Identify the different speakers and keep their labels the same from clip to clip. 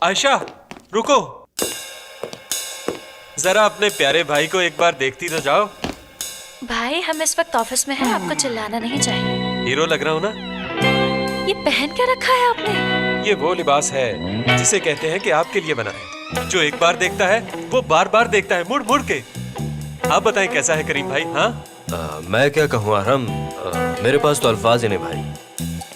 Speaker 1: आयशा रुको, जरा अपने प्यारे भाई को एक बार देखती तो जाओ।
Speaker 2: भाई हम इस वक्त ऑफिस में हैं, आपको चिल्लाना नहीं चाहिए।
Speaker 1: हीरो लग रहा हूँ ना?
Speaker 2: ये पहन के रखा है आपने?
Speaker 1: ये वो लिबास है जिसे कहते हैं कि आपके लिए बना है। जो एक बार देखता है वो बार बार देखता है, मुड़ मुड़ के। आप बताएं कैसा है करीम भाई? हाँ
Speaker 3: मैं क्या कहूँ आरम, मेरे पास तो अल्फाज ही नहीं भाई।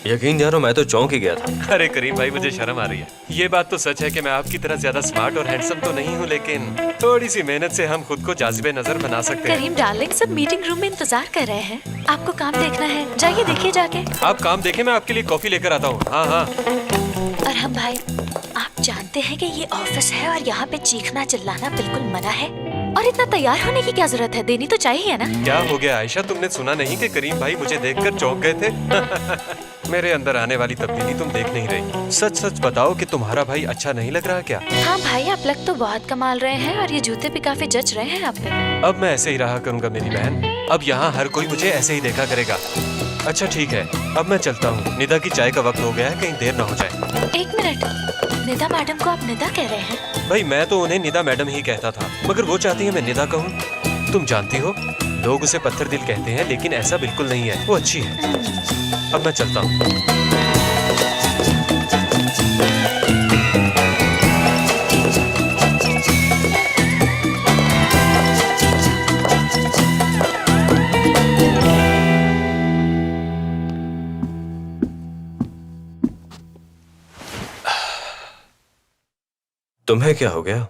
Speaker 3: यकीन जानो मैं तो चौंक ही गया था।
Speaker 1: अरे करीम भाई मुझे शर्म आ रही है। ये बात तो सच है कि मैं आपकी तरह ज्यादा स्मार्ट और हैंडसम तो नहीं हूँ, लेकिन थोड़ी सी मेहनत से हम खुद को जाजिबे नजर बना सकते हैं।
Speaker 2: करीम डार्लिंग, सब मीटिंग रूम में इंतजार कर रहे हैं, आपको काम देखना है, जाइए देखिए जाके।
Speaker 1: आप काम देखें, मैं आपके लिए कॉफी लेकर आता हूँ। हाँ हाँ।
Speaker 2: और हम भाई, आप जानते हैं कि ये ऑफिस है और यहाँ पे चीखना चिल्लाना बिल्कुल मना है। और इतना तैयार होने की क्या जरूरत है, देनी तो चाहिए ना।
Speaker 1: क्या हो गया आयशा, तुमने सुना नहीं कि करीम भाई मुझे देखकर चौंक गए थे? मेरे अंदर आने वाली तब्दीली तुम देख नहीं रही। सच सच बताओ कि तुम्हारा भाई अच्छा नहीं लग रहा क्या?
Speaker 2: हाँ भाई, आप लग तो बहुत कमाल रहे हैं और ये जूते भी काफी जच रहे हैं आप पे।
Speaker 1: अब मैं ऐसे ही रहा करूंगा मेरी बहन, अब यहाँ हर कोई मुझे ऐसे ही देखा करेगा। अच्छा ठीक है, अब मैं चलता हूँ, निदा की चाय का वक्त हो गया है, कहीं देर ना हो जाए।
Speaker 2: एक मिनट, निदा मैडम को आप निदा कह रहे हैं?
Speaker 1: भाई मैं तो उन्हें निदा मैडम ही कहता था, मगर वो चाहती है मैं निदा कहूँ। तुम जानती हो, लोग उसे पत्थर दिल कहते हैं, लेकिन ऐसा बिल्कुल नहीं है, वो अच्छी है। अब मैं चलता हूँ।
Speaker 3: तुम्हें क्या हो गया?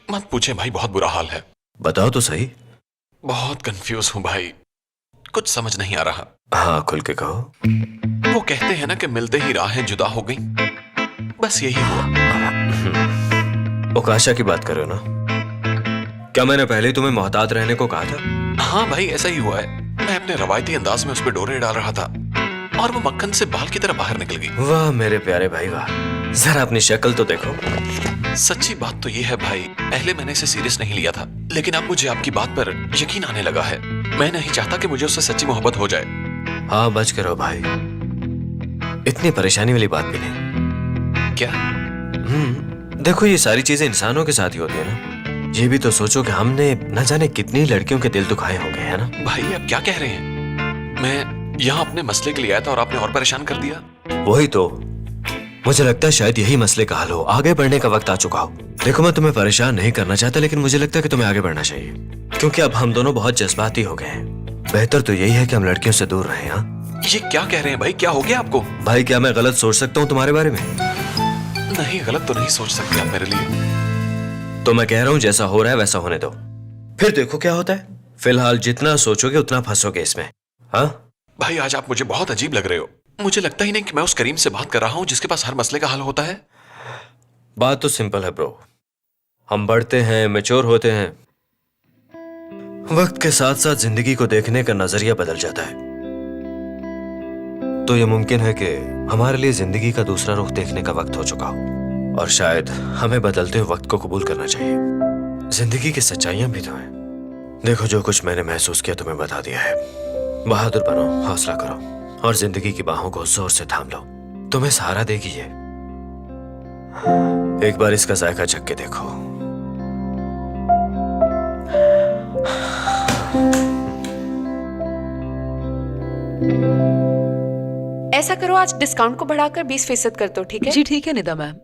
Speaker 4: मत पूछे भाई, बहुत बुरा हाल है।
Speaker 3: बताओ तो सही।
Speaker 4: बहुत कंफ्यूज हूँ भाई, कुछ समझ नहीं आ रहा।
Speaker 3: हाँ खुल के कहो।
Speaker 4: वो कहते हैं ना कि मिलते ही राहें जुदा हो गई, बस यही हुआ।
Speaker 3: ओकाशा की बात कर रहे हो ना? क्या मैंने पहले ही तुम्हें मोहतात रहने को कहा था?
Speaker 4: हाँ भाई ऐसा ही हुआ है। मैं अपने रवायती अंदाज में उस पर डोरे डाल रहा था और वो मक्खन से बाल की तरह बाहर निकल गई।
Speaker 3: वाह मेरे प्यारे भाई वाह, जरा अपनी शक्ल तो देखो।
Speaker 4: सच्ची बात तो ये है भाई, पहले मैंने इसे सीरियस नहीं लिया था, लेकिन अब मुझे आपकी बात पर यकीन आने लगा है। मैं नहीं चाहता कि मुझे उससे सच्ची मोहब्बत हो जाए।
Speaker 3: हाँ बच के रहो भाई, इतनी परेशानी वाली बात भी नहीं।
Speaker 4: क्या?
Speaker 3: देखो ये सारी चीजें इंसानों के साथ ही होती है ना। ये भी तो सोचो कि हमने न जाने कितनी लड़कियों के दिल दुखाए होंगे, है ना?
Speaker 4: भाई आप क्या कह रहे हैं? मैं यहाँ अपने मसले के लिए आया था और आपने और परेशान कर दिया।
Speaker 3: वही तो, मुझे लगता है शायद यही मसले का हल हो, आगे बढ़ने का वक्त आ चुका हो। देखो मैं तुम्हें परेशान नहीं करना चाहता, लेकिन मुझे लगता है कि तुम्हें आगे बढ़ना चाहिए, क्योंकि अब हम दोनों बहुत जज्बाती हो गए हैं। बेहतर तो यही है कि हम लड़कियों से दूर रहें। हाँ
Speaker 4: ये क्या कह रहे हैं भाई, क्या हो गया आपको?
Speaker 3: भाई क्या मैं गलत सोच सकता हूँ तुम्हारे बारे में?
Speaker 4: नहीं, गलत तो नहीं सोच सकते आप मेरे लिए।
Speaker 3: तो मैं कह रहा हूँ जैसा हो रहा है वैसा होने दो, फिर देखो क्या होता है। फिलहाल जितना सोचोगे उतना फंसोगे इसमें। हाँ
Speaker 4: भाई आज आप मुझे बहुत अजीब लग रहे हो। मुझे लगता ही नहीं कि मैं उस करीम से बात कर रहा हूँ जिसके पास हर मसले का हल होता है।
Speaker 3: बात तो सिंपल है ब्रो, हम बढ़ते हैं, मैच्योर होते हैं, वक्त के साथ साथ जिंदगी को देखने का नजरिया बदल जाता है। तो यह मुमकिन है कि हमारे लिए जिंदगी का दूसरा रुख देखने का वक्त हो चुका हो, और शायद हमें बदलते हुए वक्त को कबूल करना चाहिए। जिंदगी की सच्चाइयां भी तो हैं। देखो जो कुछ मैंने महसूस किया तुम्हें बता दिया है। बहादुर बनो, हौसला करो और जिंदगी की बाहों को जोर से थाम लो, तुम्हें सहारा देगी ये। एक बार इसका जायका चख के देखो।
Speaker 5: ऐसा करो, आज डिस्काउंट को बढ़ाकर 20% कर दो, ठीक है?
Speaker 6: जी ठीक है निदा मैम।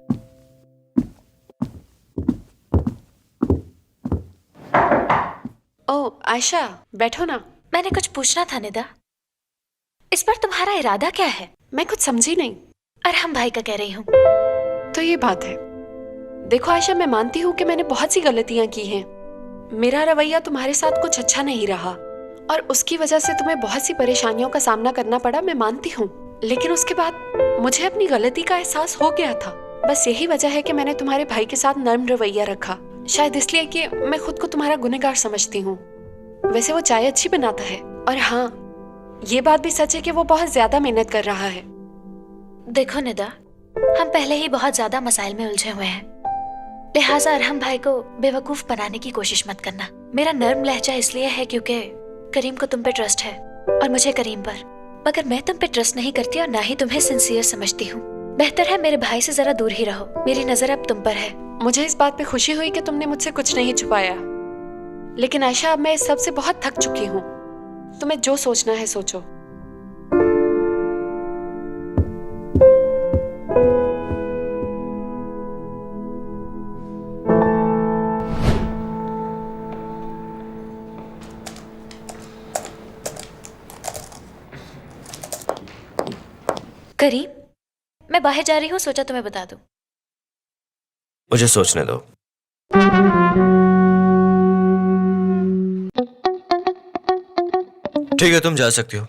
Speaker 5: ओ आयशा बैठो ना।
Speaker 2: मैंने कुछ पूछना था निदा, इस बार तुम्हारा इरादा क्या है?
Speaker 5: मैं कुछ समझी नहीं।
Speaker 2: अरहम भाई का कह रही हूँ।
Speaker 5: तो ये बात है, देखो आयशा मैं मानती हूँ कि मैंने बहुत सी गलतियां की हैं। मेरा रवैया तुम्हारे साथ कुछ अच्छा नहीं रहा और उसकी वजह से तुम्हें बहुत सी परेशानियों का सामना करना पड़ा, मैं मानती हूँ। लेकिन उसके बाद मुझे अपनी गलती का एहसास हो गया था। बस यही वजह है कि मैंने तुम्हारे भाई के साथ नर्म रवैया रखा, शायद इसलिए कि मैं खुद को तुम्हारा गुनहगार समझती हूँ। वैसे वो चाय अच्छी बनाता है, और हाँ ये बात भी सच है कि वो बहुत ज्यादा मेहनत कर रहा है।
Speaker 2: देखो निदा, हम पहले ही बहुत ज्यादा मसाइल में उलझे हुए हैं, लिहाजा अरहम भाई को बेवकूफ बनाने की कोशिश मत करना। मेरा नर्म लहजा इसलिए है क्योंकि करीम को तुम पे ट्रस्ट है और मुझे करीम पर, मगर मैं तुम पे ट्रस्ट नहीं करती और ना ही तुम्हें सिंसियर समझती हूँ। बेहतर है मेरे भाई से जरा दूर ही रहो। मेरी नजर अब तुम पर है।
Speaker 5: मुझे इस बात पे खुशी हुई कि तुमने मुझसे कुछ नहीं छुपाया, लेकिन आयशा अब मैं इस सब से बहुत थक चुकी हूँ। तुम्हें जो सोचना है सोचो।
Speaker 2: करीम, मैं बाहर जा रही हूँ, सोचा तुम्हें बता दूं।
Speaker 3: मुझे सोचने दो। ठीक है, तुम जा सकती हो।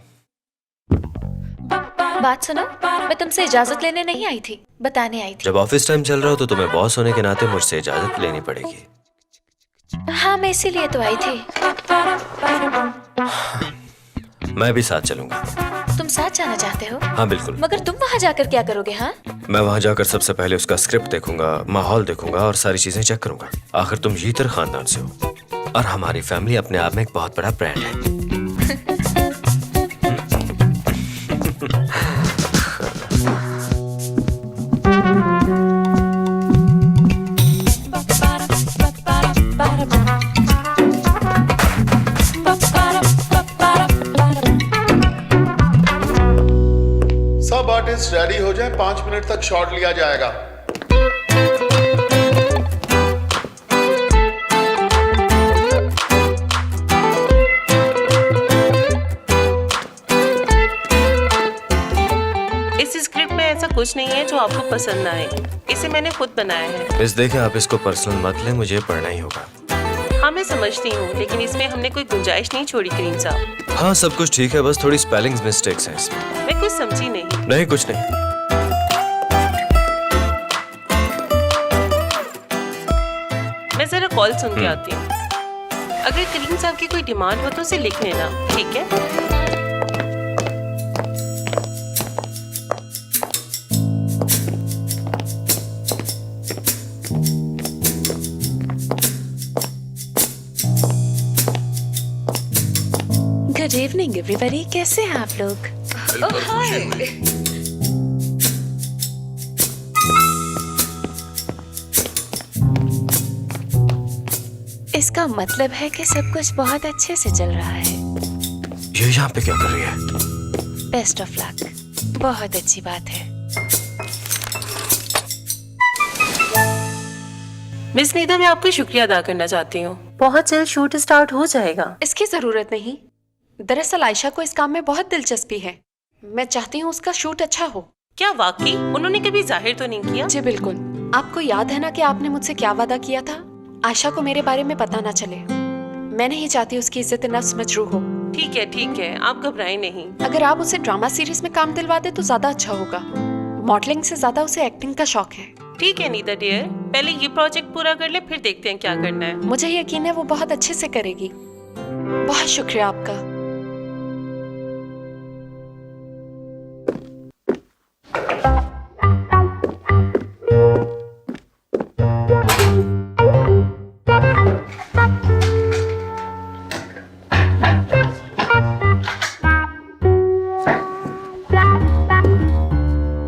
Speaker 2: बात सुनो, मैं तुमसे इजाजत लेने नहीं आई थी, बताने आई थी।
Speaker 3: जब ऑफिस टाइम चल रहा हो तो तुम्हें बॉस होने के नाते मुझसे इजाजत लेनी पड़ेगी।
Speaker 2: हाँ, मैं इसीलिए तो आई थी।
Speaker 3: मैं भी साथ चलूंगा।
Speaker 2: तुम साथ जाना चाहते हो?
Speaker 3: हाँ बिल्कुल।
Speaker 2: मगर तुम वहाँ जाकर क्या करोगे? हाँ,
Speaker 3: मैं वहाँ जाकर सबसे पहले उसका स्क्रिप्ट देखूंगा, माहौल देखूंगा और सारी चीजें चेक करूंगा। आखिर तुम यीतर खानदान से हो और हमारी फैमिली अपने आप में एक बहुत बड़ा ब्रांड है।
Speaker 6: सब आर्टिस्ट रेडी हो जाएं, 5 मिनट तक शॉट लिया जाएगा।
Speaker 7: इस स्क्रिप्ट में ऐसा कुछ नहीं है जो आपको पसंद ना आए। इसे मैंने खुद बनाया है।
Speaker 3: इस देखें, आप इसको पर्सनल मत लें, मुझे पढ़ना ही होगा।
Speaker 7: हाँ मैं समझती हूँ, लेकिन इसमें हमने कोई गुंजाइश नहीं छोड़ी करीम साहब।
Speaker 3: हाँ सब कुछ ठीक है, बस थोड़ी स्पेलिंग मिस्टेक्स हैं इसमें।
Speaker 7: मैं कुछ समझी नहीं।
Speaker 3: नहीं कुछ नहीं।
Speaker 7: मैं जरा कॉल सुन के आती हूँ। अगर करीम साहब की कोई डिमांड हो तो उसे लिख लेना, ठीक है?
Speaker 2: गुड इवनिंग एवरीबॉडी, कैसे हैं आप लोग? इसका मतलब है कि सब कुछ बहुत अच्छे से चल रहा है।
Speaker 3: ये यहाँ पे क्या कर रही है?
Speaker 2: बेस्ट ऑफ लक, बहुत अच्छी बात है।
Speaker 7: मिस नीता, मैं आपका शुक्रिया अदा करना चाहती हूँ। बहुत जल्द शूट स्टार्ट हो जाएगा।
Speaker 5: इसकी जरूरत नहीं। दरअसल आयशा को इस काम में बहुत दिलचस्पी है। मैं चाहती हूँ उसका शूट अच्छा हो।
Speaker 7: क्या वाकई? उन्होंने कभी जाहिर तो नहीं किया?
Speaker 5: जी बिल्कुल। आपको याद है ना कि आपने मुझसे क्या वादा किया था? आयशा को मेरे बारे में पता ना चले। मैं नहीं चाहती उसकी इज्जत नफ्स मजरूह हो।
Speaker 7: ठीक है, आप घबराएं नहीं।
Speaker 5: अगर आप उसे ड्रामा सीरीज में काम दिलवा दे तो ज्यादा अच्छा होगा। मॉडलिंग से ज्यादा उसे एक्टिंग का शौक है।
Speaker 7: ठीक है नीता डियर, पहले ये प्रोजेक्ट पूरा कर ले, फिर देखते हैं क्या करना है।
Speaker 5: मुझे यकीन है वो बहुत अच्छे से करेगी। बहुत शुक्रिया आपका।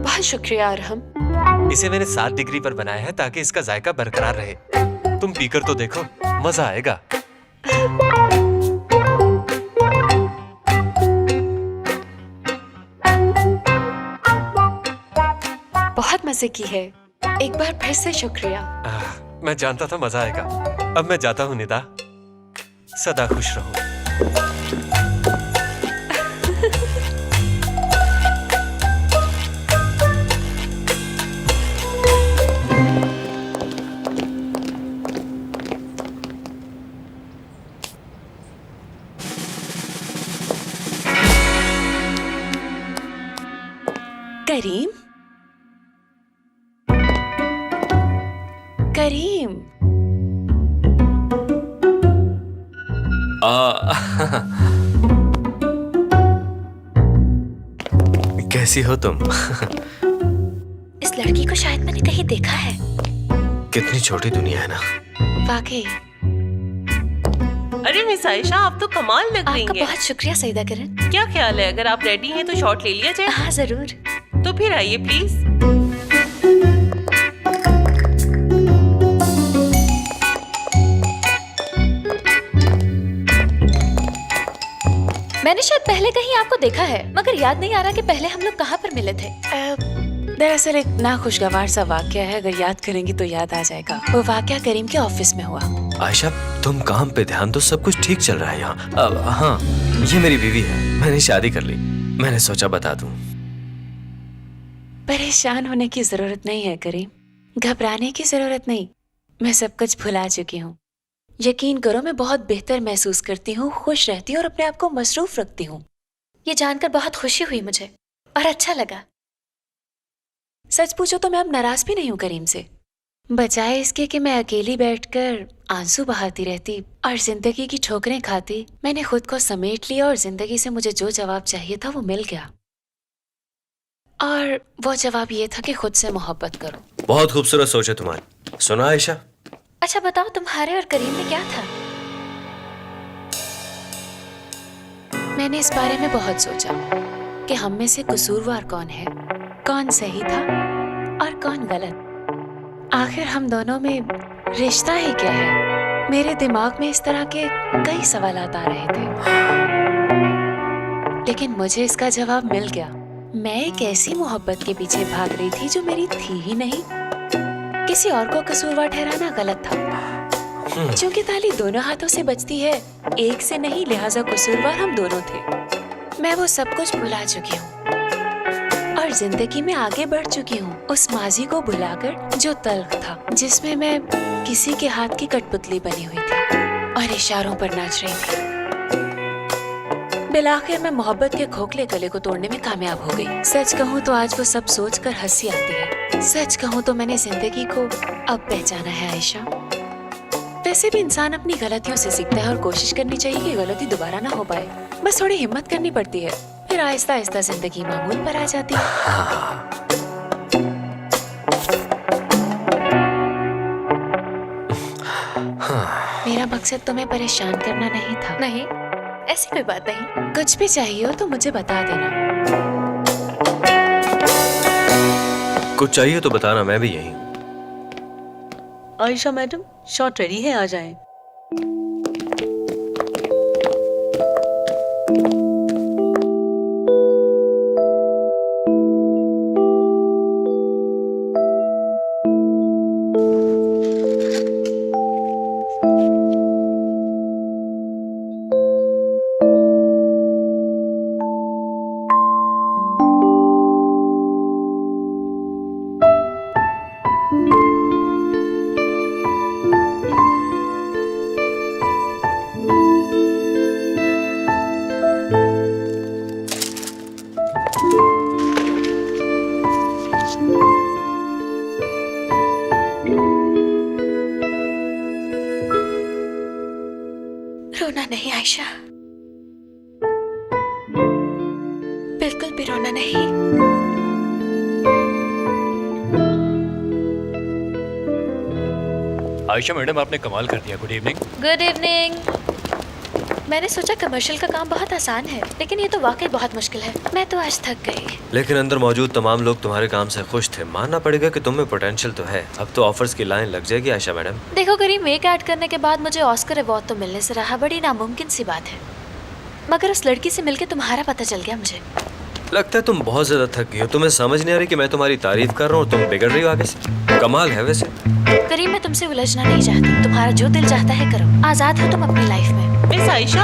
Speaker 5: बहुत शुक्रिया अरहम।
Speaker 1: इसे मैंने 7 डिग्री पर बनाया है ताकि इसका जायका बरकरार रहे। तुम पीकर तो देखो, मजा आएगा।
Speaker 5: बहुत मजे की है। एक बार फिर से शुक्रिया।
Speaker 1: मैं जानता था मजा आएगा। अब मैं जाता हूँ निदा, सदा खुश रहो।
Speaker 2: करीम, करीम,
Speaker 3: कैसी हो तुम?
Speaker 2: इस लड़की को शायद मैंने कहीं देखा है।
Speaker 3: कितनी छोटी दुनिया है ना।
Speaker 2: वाकई।
Speaker 7: अरे मिस आयशा, आप तो कमाल लग रही
Speaker 2: आपका
Speaker 7: हैं।
Speaker 2: बहुत शुक्रिया सईदा करण।
Speaker 7: क्या ख्याल है, अगर आप रेडी हैं तो शॉट ले लिया जाए?
Speaker 2: हाँ जरूर।
Speaker 7: तो फिर आइए प्लीज।
Speaker 2: मैंने शायद पहले कहीं आपको देखा है, मगर याद नहीं आ रहा कि पहले हम लोग कहाँ पर मिले थे।
Speaker 5: दरअसल एक नाखुशगवार सा वाकया है, अगर याद करेंगी तो याद आ जाएगा। वो वाकया करीम के ऑफिस में हुआ।
Speaker 3: आयशा, तुम काम पे ध्यान दो, सब कुछ ठीक चल रहा है यहाँ। हाँ, ये मेरी बीवी है, मैंने शादी कर ली। मैंने सोचा बता दूं।
Speaker 5: परेशान होने की जरूरत नहीं है करीम, घबराने की जरूरत नहीं। मैं सब कुछ भुला चुकी हूँ। यकीन करो, मैं बहुत बेहतर महसूस करती हूँ, खुश रहती हूँ और अपने आप को मसरूफ रखती हूँ।
Speaker 2: ये जानकर बहुत खुशी हुई मुझे और अच्छा लगा।
Speaker 5: सच पूछो तो मैं अब नाराज भी नहीं हूँ करीम से। बजाय इसके कि मैं अकेली बैठकर आंसू बहाती रहती और जिंदगी की ठोकरें खाती, मैंने खुद को समेट लिया और जिंदगी से मुझे जो जवाब चाहिए था वो मिल गया। और वो जवाब ये था कि खुद से मोहब्बत करो।
Speaker 3: बहुत खूबसूरत सोच है तुम्हारी। सुना आयशा?
Speaker 2: अच्छा बताओ, तुम्हारे और करीम में क्या था?
Speaker 5: मैंने इस बारे में बहुत सोचा कि हम में से कसूरवार कौन है, कौन सही था और कौन गलत। आखिर हम दोनों में रिश्ता ही क्या है? मेरे दिमाग में इस तरह के कई सवालात आ रहे थे, लेकिन मुझे इसका जवाब मिल गया। मैं एक ऐसी मोहब्बत के पीछे भाग रही थी जो मेरी थी ही नहीं। किसी और को कसूरवार ठहराना गलत था। क्योंकि ताली दोनों हाथों से बजती है, एक से नहीं, लिहाजा कसूरवार हम दोनों थे। मैं वो सब कुछ भुला चुकी हूँ और जिंदगी में आगे बढ़ चुकी हूँ, उस माजी को भुलाकर जो तल्ख था, जिसमें मैं किसी के हाथ की कठपुतली बनी हुई थी और इशारों पर नाच रही थी। बिलाखिर मैं मोहब्बत के खोखले गले को तोड़ने में कामयाब हो गई। सच कहूँ तो आज वो सब सोचकर हंसी आती है। सच कहूँ तो मैंने जिंदगी को अब पहचाना है आयशा। वैसे भी इंसान अपनी गलतियों से सीखता है और कोशिश करनी चाहिए कि गलती दोबारा ना हो पाए। बस थोड़ी हिम्मत करनी पड़ती है, फिर आहिस्ता आहिस्ता जिंदगी मामूल पर आ जाती है। मेरा मकसद तुम्हें परेशान करना नहीं था।
Speaker 2: नहीं, ऐसी कोई बात नहीं।
Speaker 5: कुछ भी चाहिए हो तो मुझे बता देना।
Speaker 3: कुछ चाहिए तो बताना, मैं भी यही हूँ।
Speaker 7: आयशा मैडम, शॉट रेडी है, आ जाएं।
Speaker 2: रोना नहीं आयशा, बिल्कुल भी रोना नहीं।
Speaker 1: आयशा मैडम, आपने कमाल कर दिया। Good evening.
Speaker 2: Good evening. मैंने सोचा कमर्शियल का काम बहुत आसान है, लेकिन ये तो वाकई बहुत मुश्किल है। मैं तो आज थक गई।
Speaker 3: लेकिन अंदर मौजूद तमाम लोग तुम्हारे काम से खुश थे। मानना पड़ेगा कि तुम्हें पोटेंशियल तो है। अब तो ऑफर्स की लाइन लग जाएगी आयशा मैडम।
Speaker 2: देखो करीम, एक ऐड करने के बाद मुझे ऑस्कर अवार्ड तो मिलने से रहा बड़ी नामुमकिन सी बात है, मगर उस लड़की से मिलके तुम्हारा पता चल गया मुझे।
Speaker 3: लगता है तुम बहुत ज्यादा थक गई हो। तुम्हें समझ नहीं आ रही कि मैं तुम्हारी तारीफ कर रहा हूँ और तुम बिगड़ रही हो आगे से। कमाल है वैसे।
Speaker 2: करीम, मैं तुमसे उलझना नहीं चाहती। तुम्हारा जो दिल चाहता है करो। आजाद हो तुम अपनी लाइफ में।
Speaker 7: मिस आयशा,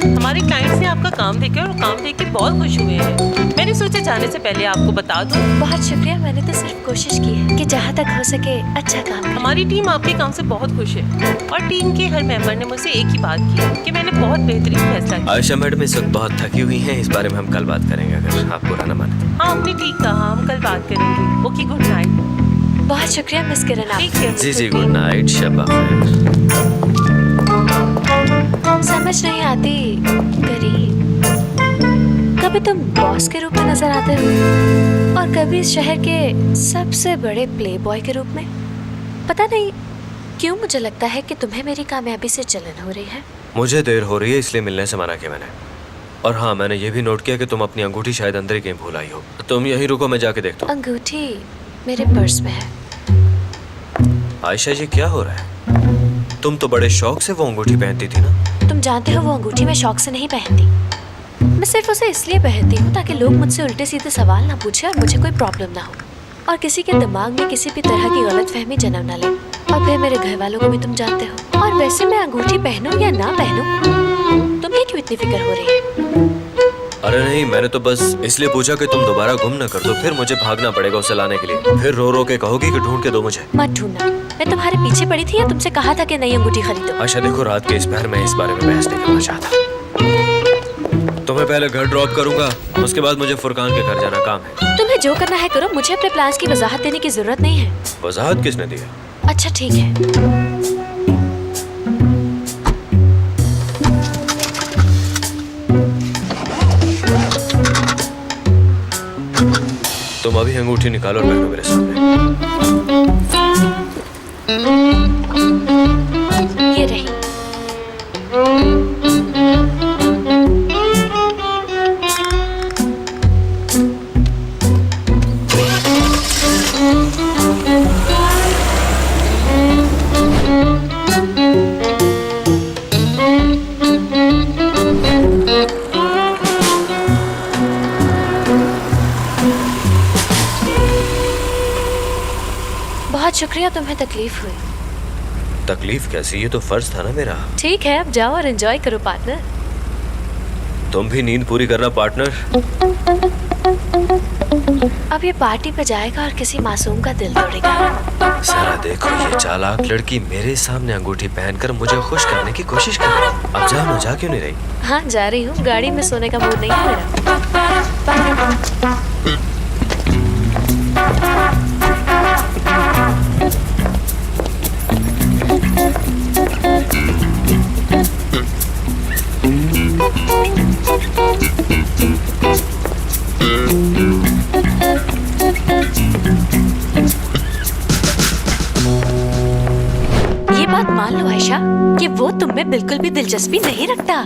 Speaker 7: हमारे क्लाइंट्स ने आपका काम देखे और काम देख के बहुत खुश हुए हैं। मैंने सोचा जाने से पहले आपको बता दूं।
Speaker 2: बहुत शुक्रिया। मैंने तो सिर्फ कोशिश की है कि जहाँ तक हो सके अच्छा काम करें।
Speaker 7: हमारी टीम आपके काम से बहुत खुश है और टीम के हर मेंबर ने मुझसे एक ही बात की कि मैंने बहुत बेहतरीन फैसला किया।
Speaker 3: आयशा मैडम इस वक्त बहुत थकी हुई हैं, इस बारे में हम कल बात करेंगे, अगर आप बुरा ना माने।
Speaker 7: हाँ, आपने ठीक कहा, हम कल बात करेंगे। Okay, good night.
Speaker 2: बहुत शुक्रिया मिस किरण, आप।
Speaker 3: जी जी, गुड नाइट, शब खैर।
Speaker 2: समझ नहीं आती करीम, कभी तुम बॉस के रूप में नजर आते हो और कभी इस शहर के सबसे बड़े प्ले बॉय के रूप में। पता नहीं क्यों मुझे लगता है कि तुम्हें मेरी कामयाबी से जलन हो रही है।
Speaker 3: मुझे देर हो रही है इसलिए मिलने से मना किया मैंने। और हाँ, मैंने ये भी नोट किया कि तुम अपनी अंगूठी शायद अंदर ही कहीं भूल आई हो। तुम यहीं रुको, मैं जाके देखता हूँ।
Speaker 2: अंगूठी मेरे पर्स में है।
Speaker 3: आयशा जी, क्या हो रहा है? तुम तो बड़े शौक से वो अंगूठी पहनती थी ना।
Speaker 2: तुम जानते हो वो अंगूठी मैं शौक से नहीं पहनती। मैं सिर्फ उसे इसलिए पहनती हूँ ताकि लोग मुझसे उल्टे सीधे सवाल ना पूछे और मुझे कोई प्रॉब्लम ना हो, और किसी के दिमाग में किसी भी तरह की गलतफहमी जन्म ना ले। और फिर मेरे घर वालों को भी तुम जानते हो। और वैसे मैं अंगूठी पहनूं या ना पहनूं, तुम्हें क्यों इतनी फिक्र हो रही है?
Speaker 3: अरे नहीं, मैंने तो बस इसलिए पूछा कि तुम दोबारा गुम न कर दो, फिर मुझे भागना पड़ेगा उसे लाने के लिए। फिर रो रो के कहोगी कि ढूंढ के दो मुझे।
Speaker 2: मत ढूंढना, मैं तुम्हारे पीछे पड़ी थी या तुमसे कहा था कि नई अंगूठी खरीदो।
Speaker 3: आशा देखो, रात के इस पहर में इस बारे में बहस नहीं करना चाहता। तुम्हें पहले घर ड्रॉप करूंगा, उसके बाद मुझे फुरकान के घर जाना काम है।
Speaker 2: तुम्हें जो करना है करो, मुझे अपने प्लान्स की वजाहत देने की जरूरत नहीं है।
Speaker 3: वजाहत किसने दी है?
Speaker 2: अच्छा ठीक है।
Speaker 3: तुम अभी अंगूठी निकालो और पहनो मेरे सामने।
Speaker 2: ये रही। बहुत शुक्रिया, तुम्हें तकलीफ हुई।
Speaker 3: तकलीफ कैसी? ये तो फर्ज था ना मेरा।
Speaker 2: ठीक है, अब जाओ और एंजॉय करो पार्टनर।
Speaker 3: तुम भी नींद पूरी करना पार्टनर।
Speaker 2: अब ये पार्टी पे जाएगा और किसी मासूम का दिल तोड़ेगा।
Speaker 3: सारा देखो, ये चालाक लड़की मेरे सामने अंगूठी पहनकर मुझे खुश करने की कोशिश कर रही है। अब जाओ ना, जा क्यों नहीं रही?
Speaker 2: हाँ जा रही हूँ, गाड़ी में सोने का मूड नहीं है मेरा। ये बात मान लो आयशा कि वो तुम में बिल्कुल भी दिलचस्पी नहीं रखता,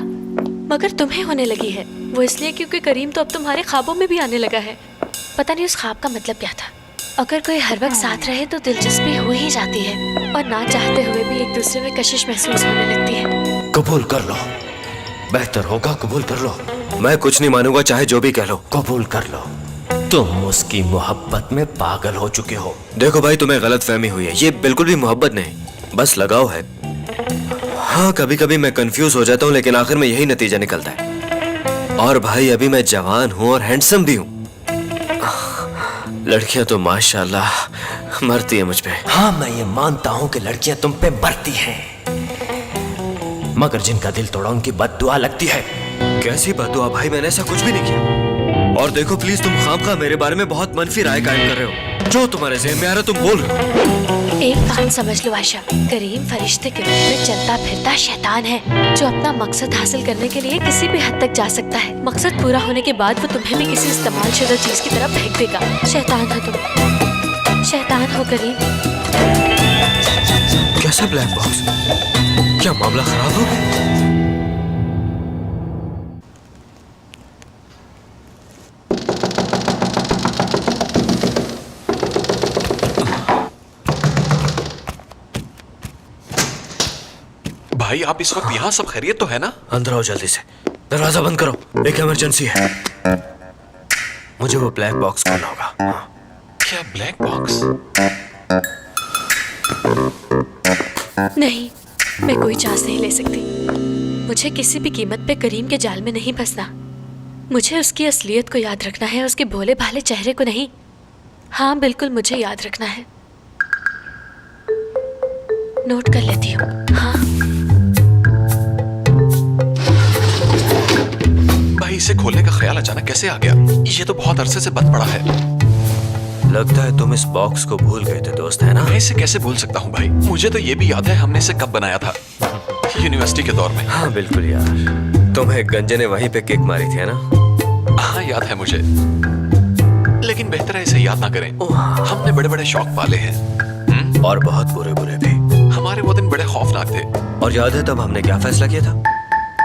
Speaker 2: मगर तुम्हें होने लगी है। वो इसलिए क्योंकि करीम तो अब तुम्हारे ख्वाबों में भी आने लगा है। पता नहीं उस ख्वाब का मतलब क्या था। अगर कोई हर वक्त साथ रहे तो दिलचस्पी हो ही जाती है, और ना चाहते हुए भी एक दूसरे में कशिश महसूस होने लगती है।
Speaker 3: कबूल कर लो, बेहतर होगा कबूल कर लो। मैं कुछ नहीं मानूंगा, चाहे जो भी कह लो। कबूल कर लो, तुम उसकी मोहब्बत में पागल हो चुके हो। देखो भाई, तुम्हें गलत फहमी हुई है। ये बिल्कुल भी मोहब्बत नहीं, बस लगाव है। हाँ, कभी कभी मैं कंफ्यूज हो जाता हूँ, लेकिन आखिर में यही नतीजा निकलता है। और भाई, अभी मैं जवान हूँ और हैंडसम भी हूँ। लड़कियां तो माशाल्लाह मरती है मुझ पे।
Speaker 8: हाँ, मैं ये मानता हूँ कि लड़कियां तुम पे मरती हैं, मगर जिनका दिल तोड़ा उनकी बद्दुआ लगती है।
Speaker 3: कैसी बद्दुआ भाई? मैंने ऐसा कुछ भी नहीं किया। और देखो प्लीज, तुम खामखा मेरे बारे में बहुत मनफी राय कायम कर रहे हो। जो तुम्हारे ज़हन में आ रहा तुम बोल रहे हो।
Speaker 2: एक बात समझ लो आयशा, करीम फरिश्ते के रूप में चलता फिरता शैतान है, जो अपना मकसद हासिल करने के लिए किसी भी हद तक जा सकता है। मकसद पूरा होने के बाद वो तुम्हें भी किसी इस्तेमाल शुदा चीज की तरफ फेंक देगा। शैतान हो तुम, शैतान हो करीम।
Speaker 3: कैसा ब्लैक बॉक्स? क्या मामला खराब हो गया?
Speaker 4: भाई, आप इस वक्त यहाँ? सब खैरियत तो है ना?
Speaker 3: अंदर आओ जल्दी से, दरवाजा बंद करो, एक इमरजेंसी है। मुझे वो ब्लैक बॉक्स खोलना होगा। हाँ।
Speaker 4: क्या ब्लैक बॉक्स?
Speaker 2: नहीं, मैं कोई चांस नहीं ले सकती। मुझे किसी भी कीमत पे करीम के जाल में नहीं फंसना। मुझे उसकी असलियत को याद रखना है, उसके भोले भाले चेहरे को नहीं। हाँ बिल्कुल, मुझे याद रखना है। नोट कर लेती हूँ। हाँ
Speaker 4: भाई, इसे खोलने का ख्याल अचानक कैसे आ गया? ये तो बहुत अरसे से बंद पड़ा है।
Speaker 3: लगता है तुम इस बॉक्स को भूल गए थे दोस्त, है ना?
Speaker 4: मैं इसे कैसे भूल सकता हूँ भाई? मुझे तो ये भी याद है हमने इसे कब बनाया था, यूनिवर्सिटी के दौर में।
Speaker 3: हाँ बिल्कुल यार, तुम्हें गंजे ने वहीं पे किक मारी थी, है ना?
Speaker 4: हाँ याद है मुझे, लेकिन बेहतर है इसे याद ना करें। हमने बड़े बड़े शौक पाले हैं,
Speaker 3: और बहुत बुरे बुरे भी।
Speaker 4: हमारे वो दिन बड़े खौफनाक थे।
Speaker 3: और याद है तब हमने क्या फैसला किया था?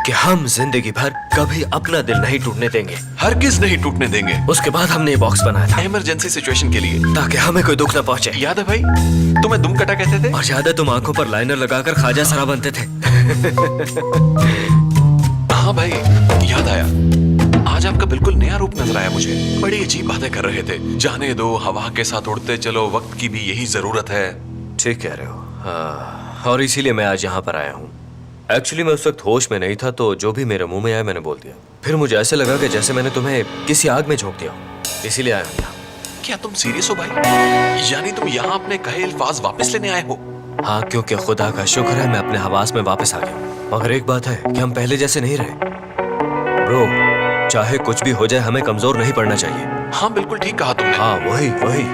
Speaker 3: कि हम जिंदगी भर कभी अपना दिल नहीं टूटने देंगे।
Speaker 4: हरगिज नहीं टूटने देंगे।
Speaker 3: उसके बाद हमने ये बॉक्स बनाया था
Speaker 4: इमरजेंसी सिचुएशन के लिए,
Speaker 3: ताकि हमें कोई दुख न पहुंचे।
Speaker 4: याद है भाई, तुम्हें दुम कटा कहते थे।
Speaker 3: और याद है तुम आंखों पर लाइनर लगाकर ख्वाजा सरा बनते थे।
Speaker 4: हाँ भाई, याद आया। आज आपका बिल्कुल नया रूप नजर आया मुझे। बड़ी अजीब बातें कर रहे थे। जाने दो, हवा के साथ उड़ते चलो, वक्त की भी यही जरूरत है।
Speaker 3: ठीक कह रहे हो। हाँ, और इसीलिए मैं आज यहाँ पर आया हूँ। एक्चुअली मैं उस वक्त होश में नहीं था, तो जो भी मेरे मुंह में आया मैंने बोल दिया। फिर मुझे ऐसे लगा कि जैसे मैंने तुम्हें किसी आग में झोंक दिया हो, इसीलिए आया हूँ यहाँ।
Speaker 4: क्या तुम सीरियस हो भाई? यानी तुम यहाँ अपने कहे अल्फाज वापस लेने आए हो?
Speaker 3: हाँ, क्योंकि खुदा का शुक्र है मैं अपने हवास में वापस आ गया हूँ। मगर एक बात है कि हम पहले जैसे नहीं रहे। ब्रो, चाहे कुछ भी हो जाए हमें कमजोर नहीं पड़ना चाहिए।
Speaker 4: हाँ बिल्कुल ठीक कहा तुमने।
Speaker 3: हाँ, वही।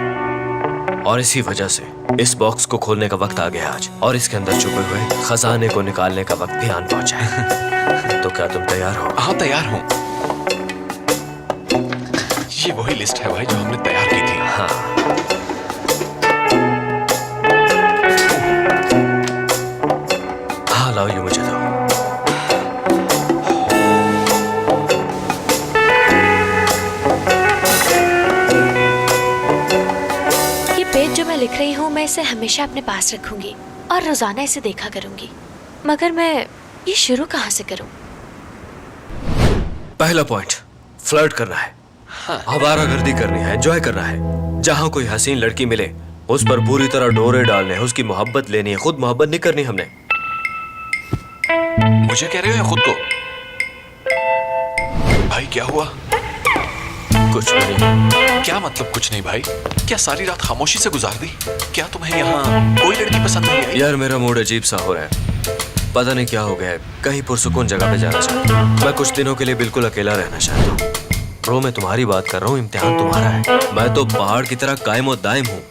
Speaker 3: और इसी वजह से इस बॉक्स को खोलने का वक्त आ गया आज, और इसके अंदर छुपे हुए खजाने को निकालने का वक्त भी आन पहुंचा है। तो क्या तुम तैयार हो?
Speaker 4: हाँ तैयार हूँ। ये वही लिस्ट है भाई जो हमने तैयार की थी।
Speaker 3: हाँ। हाँ, लाओ ये मुझे दो।
Speaker 2: पेज जो मैं लिख रही हूँ, मैं इसे हमेशा अपने पास रखूंगी और रोजाना इसे देखा करूंगी। मगर मैं ये शुरू कहाँ से करूँ?
Speaker 3: पहला पॉइंट, फ्लर्ट करना है। आवारागर्दी करनी है, एंजॉय करना है। जहाँ कोई हसीन लड़की मिले उस पर पूरी तरह डोरे डालने हैं, उसकी मोहब्बत लेनी है। खुद मोहब्बत नहीं करनी हमने।
Speaker 4: मुझे कह रहे हो या खुद को? भाई क्या हुआ?
Speaker 3: कुछ भी नहीं।
Speaker 4: क्या मतलब कुछ नहीं भाई? क्या सारी रात खामोशी से गुजार दी? क्या तुम्हें यहाँ कोई लड़की पसंद नहीं आई?
Speaker 3: यार मेरा मूड अजीब सा हो रहा है, पता नहीं क्या हो गया है। कहीं पुरसुकून जगह पे जाना चाहता हूँ। मैं कुछ दिनों के लिए बिल्कुल अकेला रहना चाहता हूँ। ब्रो, मैं तुम्हारी बात कर रहा हूँ, इम्तिहान तुम्हारा है। मैं तो पहाड़ की तरह कायम और दायम हूँ।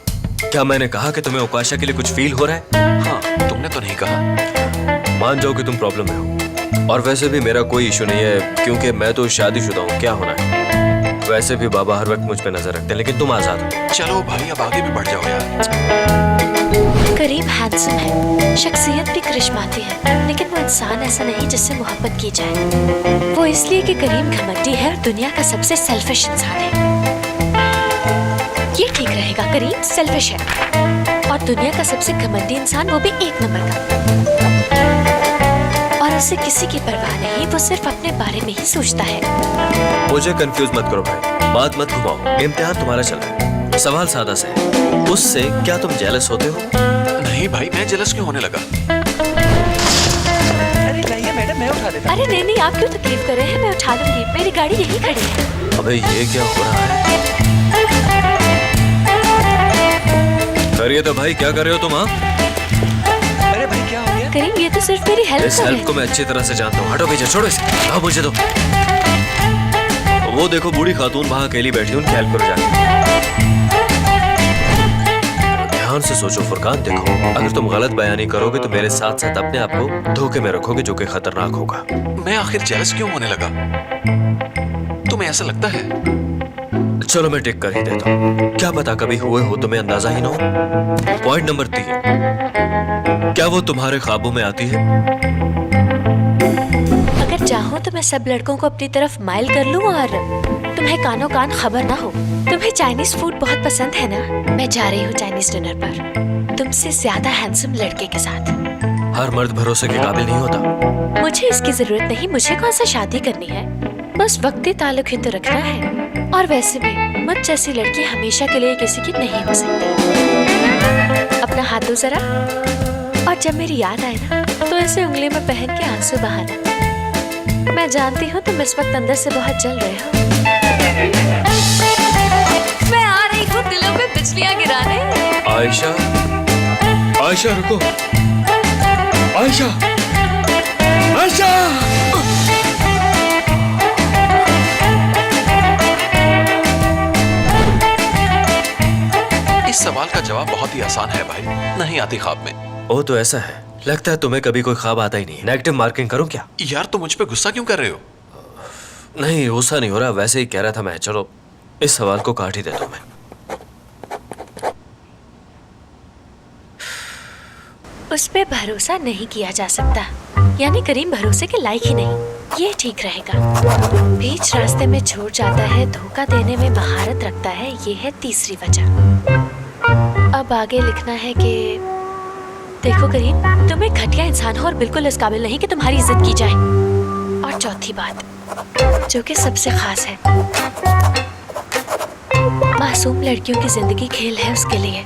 Speaker 3: क्या मैंने कहा कि तुम्हें ओकाशा के लिए कुछ फील हो रहा है?
Speaker 4: हाँ, तुमने तो नहीं कहा।
Speaker 3: मान जाओ कि तुम प्रॉब्लम में हो। और वैसे भी मेरा कोई इशू नहीं है, क्योंकि मैं तो शादीशुदा हूँ। क्या होना है? वैसे भी बाबा हर वक्त मुझ पे नजर रखते हैं, लेकिन तुम आजाद हो।
Speaker 4: चलो भाई, अब आगे भी बढ़ जाओ यार।
Speaker 2: करीम हैंडसम है, शख्सियत भी करिश्माती है, लेकिन वो इंसान ऐसा नहीं जिससे मोहब्बत की जाए। वो इसलिए कि करीम घमंडी है और दुनिया का सबसे सेल्फिश इंसान है। ये ठीक रहेगा, करीम सेल्फिश है और दुनिया का सबसे घमंडी इंसान, वो भी 1 नंबर का। और उसे किसी की परवाह नहीं, वो सिर्फ अपने बारे में ही सोचता है।
Speaker 3: मुझे कंफ्यूज मत करो भाई, बात मत घुमाओ। इम्तिहान तुम्हारा चल रहा है। सवाल सादा सा है, उससे क्या तुम जेलस होते हो?
Speaker 4: नहीं भाई, मैं जेलस क्यों होने लगा?
Speaker 7: अरे लाइए मैडम, मैं उठा देता हूँ।
Speaker 2: अरे नहीं, आप क्यों तकलीफ कर रहे हैं? मैं उठा लूंगी, मेरी गाड़ी यहीं खड़ी है।
Speaker 3: अबे ये क्या हो रहा है? करिए तो भाई, क्या कर रहे हो तुम?
Speaker 7: अरे भाई क्या हो गया?
Speaker 2: करीम, ये तो सिर्फ मेरी हेल्प
Speaker 3: इस
Speaker 2: कर
Speaker 3: हेल्प को मैं अच्छी तरह से जानता हूँ। हटो पीछे, छोड़ो इसे। हाँ, मुझे दो। वो देखो बूढ़ी खातून वहाँ अकेली बैठी, उनकी हेल्प करो जाके। ध्यान से सोचो फुरकान, देखो अगर तुम गलत बयानी करोगे तो मेरे साथ साथ अपने आप को धोखे में रखोगे, जो कि खतरनाक होगा।
Speaker 4: मैं आखिर जेलस क्यों होने लगा? तुम्हें ऐसा लगता है?
Speaker 3: चलो मैं टिक कर ही देता हूँ, क्या पता कभी हुए हो तुम्हें अंदाजा ही ना हो। पॉइंट नंबर 3, क्या वो तुम्हारे ख्वाबों में आती है?
Speaker 2: अगर चाहो तो मैं सब लड़कों को अपनी तरफ माइल कर लूं और तुम्हें कानों कान खबर ना हो। तुम्हें चाइनीज फूड बहुत पसंद है ना? मैं जा रही हूँ चाइनीज डिनर पर, तुमसे ज्यादा हैंडसम लड़के के साथ।
Speaker 3: हर मर्द भरोसे के काबिल नहीं होता।
Speaker 2: मुझे इसकी जरूरत नहीं, मुझे कौन सा शादी करनी है, बस वक्ती ताल्लुक ही तो रखना है। और वैसे भी मुझ जैसी लड़की हमेशा के लिए किसी की नहीं हो सकती। अपना हाथ दो जरा, और जब मेरी याद आए ना तो इसे उंगली में पहन के आंसू बहाना। मैं जानती हूँ तुम इस वक्त अंदर से बहुत जल रहे हो। मैं आ रही हूँ दिलों पे बिजलियाँ गिराने।
Speaker 3: आयशा, आयशा रुको। आयशा, आयशा।
Speaker 4: इस सवाल का जवाब बहुत ही आसान है भाई, नहीं आती ख्वाब में।
Speaker 3: ओ, तो ऐसा है। लगता है तुम्हें कभी कोई ख्वाब आता ही नहीं। नेगेटिव मार्किंग करूं क्या?
Speaker 4: यार तुम मुझ पे गुस्सा क्यों कर रहे हो?
Speaker 3: नहीं, गुस्सा नहीं हो रहा, वैसे ही कह रहा था मैं। चलो इस सवाल को काट ही देता हूं मैं।
Speaker 2: उस पे भरोसा नहीं किया जा सकता, यानी करीम भरोसे के लायक ही नहीं। ये ठीक रहेगा। बीच रास्ते में छूट जाता है, धोखा देने में महारत रखता है, ये है तीसरी वजह। अब आगे लिखना है कि देखो करीम, तुम एक घटिया इंसान हो और बिल्कुल इस काबिल नहीं कि तुम्हारी इज्जत की जाए। और चौथी बात, जो कि सबसे खास है, मासूम लड़कियों की जिंदगी खेल है उसके लिए।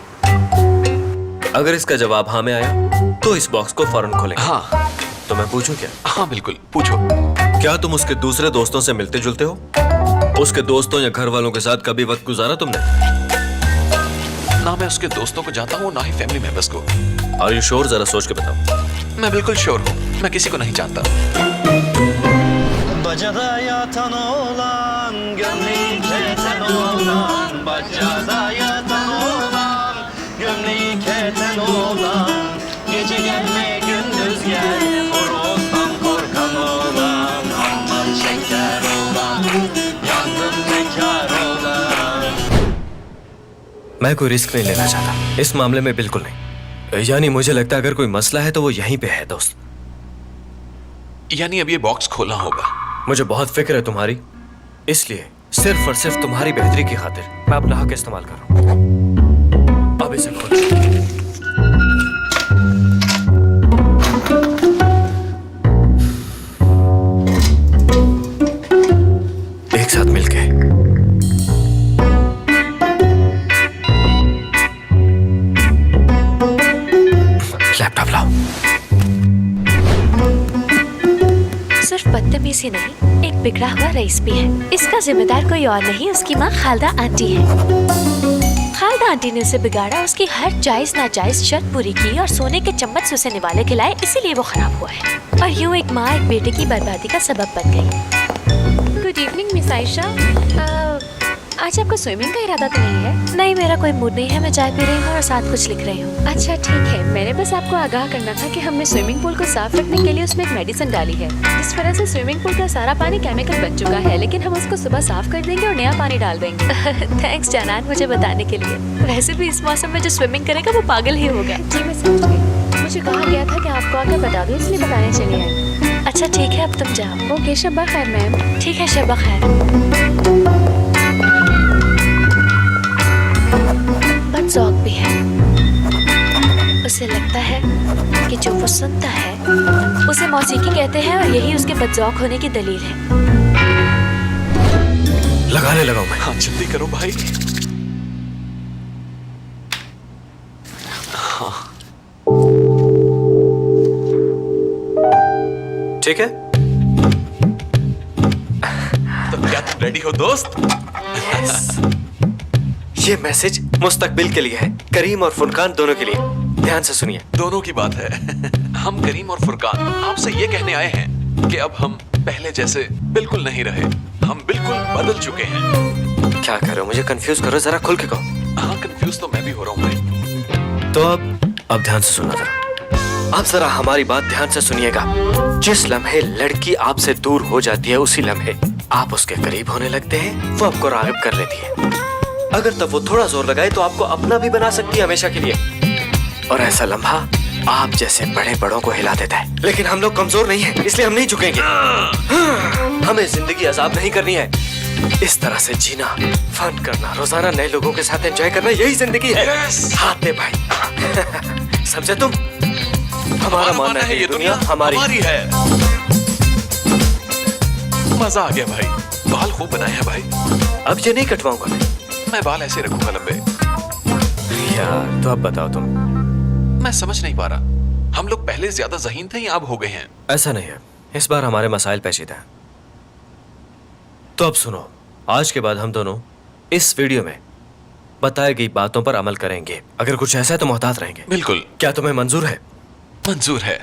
Speaker 3: अगर इसका जवाब हाँ में आया तो इस बॉक्स को फौरन खोलेंगे।
Speaker 4: हाँ
Speaker 3: तो मैं पूछूं क्या?
Speaker 4: हाँ बिल्कुल, पूछो।
Speaker 3: क्या तुम उसके दूसरे दोस्तों से मिलते जुलते हो? उसके दोस्तों या घर वालों के साथ कभी वक्त गुजारा तुमने?
Speaker 4: ना मैं उसके दोस्तों को जानता हूँ, ना ही फैमिली मेंबर्स को।
Speaker 3: Are you sure? जरा सोच के बताओ।
Speaker 4: मैं बिल्कुल श्योर हूँ, मैं किसी को नहीं जानता।
Speaker 9: Bacada yatan oğlan, gömleği keten oğlan. Bacada yatan oğlan, gömleği keten oğlan. Gece gelme gündüz gel, horozdan korkan oğlan. Aman şeker oğlan, yandım bekar oğlan.
Speaker 3: मैं कोई रिस्क नहीं लेना चाहता इस मामले में, बिल्कुल नहीं। यानी मुझे लगता है अगर कोई मसला है तो वो यहीं पे है दोस्त।
Speaker 4: यानी अब ये बॉक्स खोलना होगा।
Speaker 3: मुझे बहुत फिक्र है तुम्हारी, इसलिए सिर्फ और सिर्फ तुम्हारी बेहतरी की खातिर मैं अपना हक इस्तेमाल कर रहा हूं। अब इसे खोलो। एक साथ मिलके। लैपटॉप लाओ।
Speaker 2: सिर्फ बदतमीजी नहीं, एक बिगड़ा हुआ रईस भी है। इसका जिम्मेदार कोई और नहीं, उसकी माँ खालदा आंटी है। खालदा आंटी ने उसे बिगाड़ा, उसकी हर जायज नाजायज शर्त पूरी की और सोने के चम्मच से उसे निवाले खिलाए, इसीलिए वो खराब हुआ है। और यूं एक माँ एक बेटे की बर्बादी का सबब बन गई।
Speaker 5: Good evening miss Ayesha. आज आपका स्विमिंग का इरादा तो नहीं है?
Speaker 2: नहीं, मेरा कोई मूड नहीं है, मैं चाय पी रही हूँ और साथ कुछ लिख रही हूँ।
Speaker 5: अच्छा ठीक है, मैंने बस आपको आगाह करना था कि हमने स्विमिंग पूल को साफ रखने के लिए उसमें एक मेडिसिन डाली है, जिस वजह से स्विमिंग पूल का सारा पानी केमिकल बन चुका है, लेकिन हम उसको सुबह साफ कर देंगे और नया पानी डाल देंगे।
Speaker 2: थैंक्स जानान मुझे बताने के लिए। वैसे भी इस मौसम में जो स्विमिंग करेगा वो पागल ही होगा।
Speaker 5: जी मैं समझ गई। मुझे कहा गया था कि आपको आकर बता दूं, इसलिए बताने चली आई।
Speaker 2: अच्छा ठीक है, अब तुम जाओ।
Speaker 5: ओके, शब्बा खैर मैम।
Speaker 2: ठीक है, शब्बा खैर। बदज़ौक़ भी है। उसे लगता है कि जो वो सुनता है उसे मौसीकी कहते हैं और यही उसके बदज़ौक़ होने की दलील है।
Speaker 3: लगाने लगाओ मैं।
Speaker 4: हाँ जल्दी करो भाई।
Speaker 3: ठीक है,
Speaker 4: तो क्या तुम रेडी हो दोस्त?
Speaker 3: ये मैसेज मुस्तकबिल के लिए है, करीम और फुरकान दोनों के लिए। ध्यान से सुनिए।
Speaker 4: दोनों की बात है। हम करीम और फुरकान आपसे ये कहने आए हैं कि अब हम पहले जैसे बिल्कुल नहीं रहे, हम बिल्कुल बदल चुके हैं।
Speaker 3: क्या कर रहे हो? मुझे कंफ्यूज करो, जरा खुल के कहो।
Speaker 4: हाँ कंफ्यूज तो मैं भी हो रहा हूँ भाई।
Speaker 3: तो अब ध्यान से सुनना जरा। अब जरा हमारी बात ध्यान से सुनिएगा। जिस लम्हे लड़की आपसे दूर हो जाती है, उसी लम्हे आप उसके करीब होने लगते हैं, वो आपको राग़िब कर लेती है। अगर तब वो थोड़ा जोर लगाए तो आपको अपना भी बना सकती है हमेशा के लिए। और ऐसा लम्हा आप जैसे बड़े बड़ों को हिला देता है। लेकिन हम लोग कमजोर नहीं हैं, इसलिए हम नहीं झुकेंगे। हमें जिंदगी अजाब नहीं करनी है। इस तरह से जीना, फन करना, रोजाना नए लोगों के साथ एंजॉय करना, यही जिंदगी है। हाथ दे भाई। समझे तुम? हमारा मानना है ये दुनिया हमारी
Speaker 4: है। मजा आ गया भाई, बाल खूब बनाए हैं भाई।
Speaker 3: अब ये नहीं कटवाऊंगा
Speaker 4: मैं बाल ऐसे रखूंगा लंबे।
Speaker 3: यार तो अब बताओ तुम।
Speaker 4: मैं समझ नहीं पा रहा, हम लोग पहले ज्यादा ज़हीन थे या अब हो गए हैं?
Speaker 3: ऐसा नहीं है, इस बार हमारे मसाइल पेचीदा हैं। तो अब सुनो, आज के बाद हम दोनों इस वीडियो में बताई गई बातों पर अमल करेंगे। अगर कुछ ऐसा है तो मोहतात रहेंगे।
Speaker 4: बिल्कुल।
Speaker 3: क्या तुम्हें मंजूर है?
Speaker 4: मंजूर है।